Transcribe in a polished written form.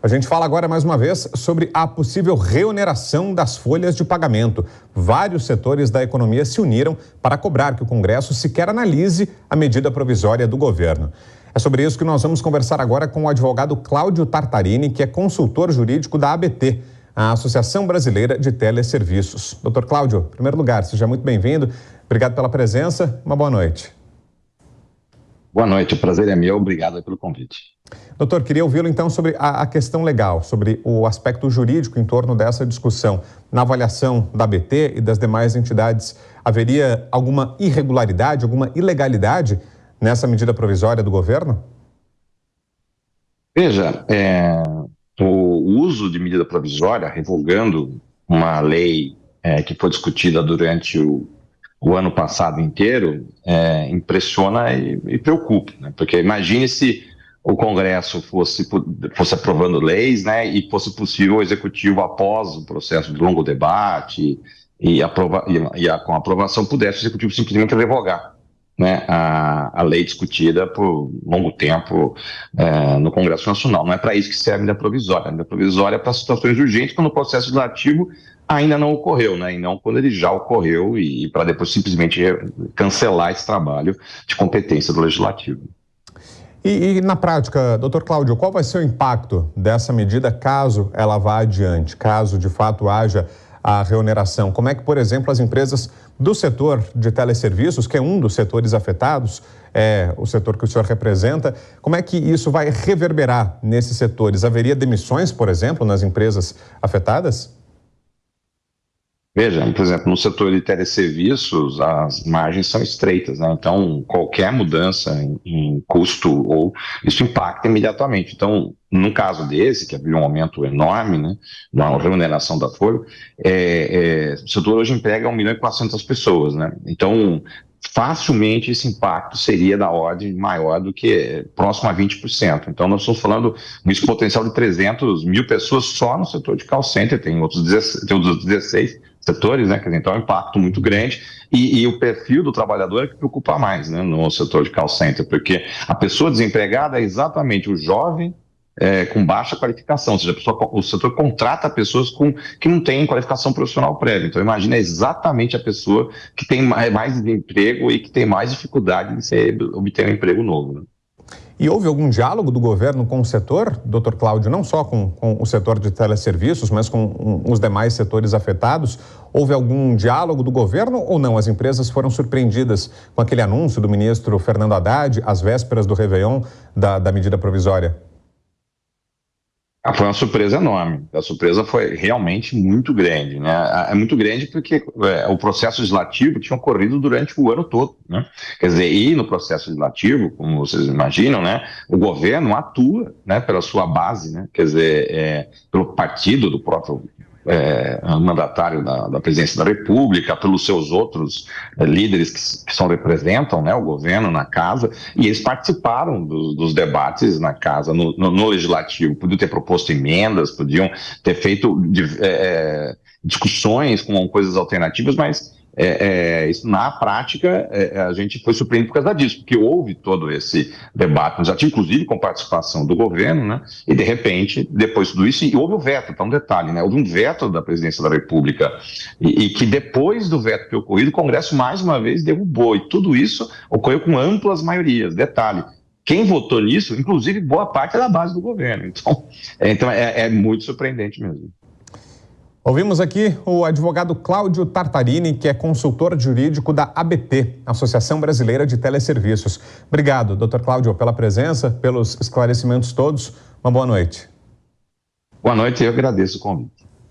A gente fala agora mais uma vez sobre a possível reoneração das folhas de pagamento. Vários setores da economia se uniram para cobrar que o Congresso sequer analise a medida provisória do governo. É sobre isso que nós vamos conversar agora com o advogado Cláudio Tartarini, que é consultor jurídico da ABT, a Associação Brasileira de Teleserviços. Doutor Cláudio, em primeiro lugar, seja muito bem-vindo. Obrigado pela presença. Uma boa noite. Boa noite, o prazer é meu. Obrigado pelo convite. Doutor, queria ouvi-lo então sobre a questão legal, sobre o aspecto jurídico em torno dessa discussão. Na avaliação da ABT e das demais entidades, haveria alguma irregularidade, alguma ilegalidade nessa medida provisória do governo? Veja, o uso de medida provisória, revogando uma lei que foi discutida durante o ano passado inteiro, impressiona e preocupa, né? Porque imagine se o Congresso fosse aprovando leis, né, e fosse possível o Executivo, após o processo de longo debate com a aprovação, pudesse o Executivo simplesmente revogar, né, a lei discutida por longo tempo no Congresso Nacional. Não é para isso que serve a medida provisória. A medida provisória é para situações urgentes, quando o processo legislativo ainda não ocorreu, né, e não quando ele já ocorreu, e para depois simplesmente cancelar esse trabalho de competência do Legislativo. E na prática, doutor Cláudio, qual vai ser o impacto dessa medida caso ela vá adiante, caso de fato haja a reoneração? Como é que, por exemplo, as empresas do setor de teleserviços, que é um dos setores afetados, o setor que o senhor representa, como é que isso vai reverberar nesses setores? Haveria demissões, por exemplo, nas empresas afetadas? Veja, por exemplo, no setor de teleserviços, as margens são estreitas, né? Então, qualquer mudança em custo, isso impacta imediatamente. Então, num caso desse, que havia um aumento enorme, né, na remuneração da folha, o setor hoje emprega 1.400.000 pessoas, né? Então, facilmente esse impacto seria da ordem maior do que próximo a 20%. Então, nós estamos falando de um potencial de 300.000 pessoas só no setor de call center, tem outros 16 setores, né? Quer dizer, então é um impacto muito grande e o perfil do trabalhador é que preocupa mais, né, no setor de call center, porque a pessoa desempregada é exatamente o jovem com baixa qualificação, ou seja, o setor contrata pessoas que não têm qualificação profissional prévia. Então, imagina exatamente a pessoa que tem mais desemprego e que tem mais dificuldade de obter um emprego novo, né? E houve algum diálogo do governo com o setor, doutor Cláudio, não só com o setor de teleserviços, mas com os demais setores afetados? Houve algum diálogo do governo ou não? As empresas foram surpreendidas com aquele anúncio do ministro Fernando Haddad, às vésperas do Réveillon, da medida provisória? Foi uma surpresa enorme. A surpresa foi realmente muito grande, né? É muito grande porque o processo legislativo tinha ocorrido durante o ano todo, né? Quer dizer, e no processo legislativo, como vocês imaginam, né, o governo atua, né, pela sua base, né? Quer dizer, pelo partido do próprio mandatário da presidência da República, pelos seus outros líderes que representam, né, o governo na casa, e eles participaram dos debates na casa, no legislativo. Podiam ter proposto emendas, podiam ter feito discussões com coisas alternativas, mas isso, na prática, a gente foi surpreendido por causa disso, porque houve todo esse debate legislativo, inclusive com participação do governo, né? E de repente, depois de tudo isso, e houve o veto, tá um detalhe, né? Houve um veto da presidência da República, e que depois do veto ter ocorrido, o Congresso mais uma vez derrubou, e tudo isso ocorreu com amplas maiorias. Detalhe, quem votou nisso, inclusive boa parte é da base do governo, então é muito surpreendente mesmo. Ouvimos aqui o advogado Cláudio Tartarini, que é consultor jurídico da ABT, Associação Brasileira de Teleserviços. Obrigado, doutor Cláudio, pela presença, pelos esclarecimentos todos. Uma boa noite. Boa noite, eu agradeço o convite.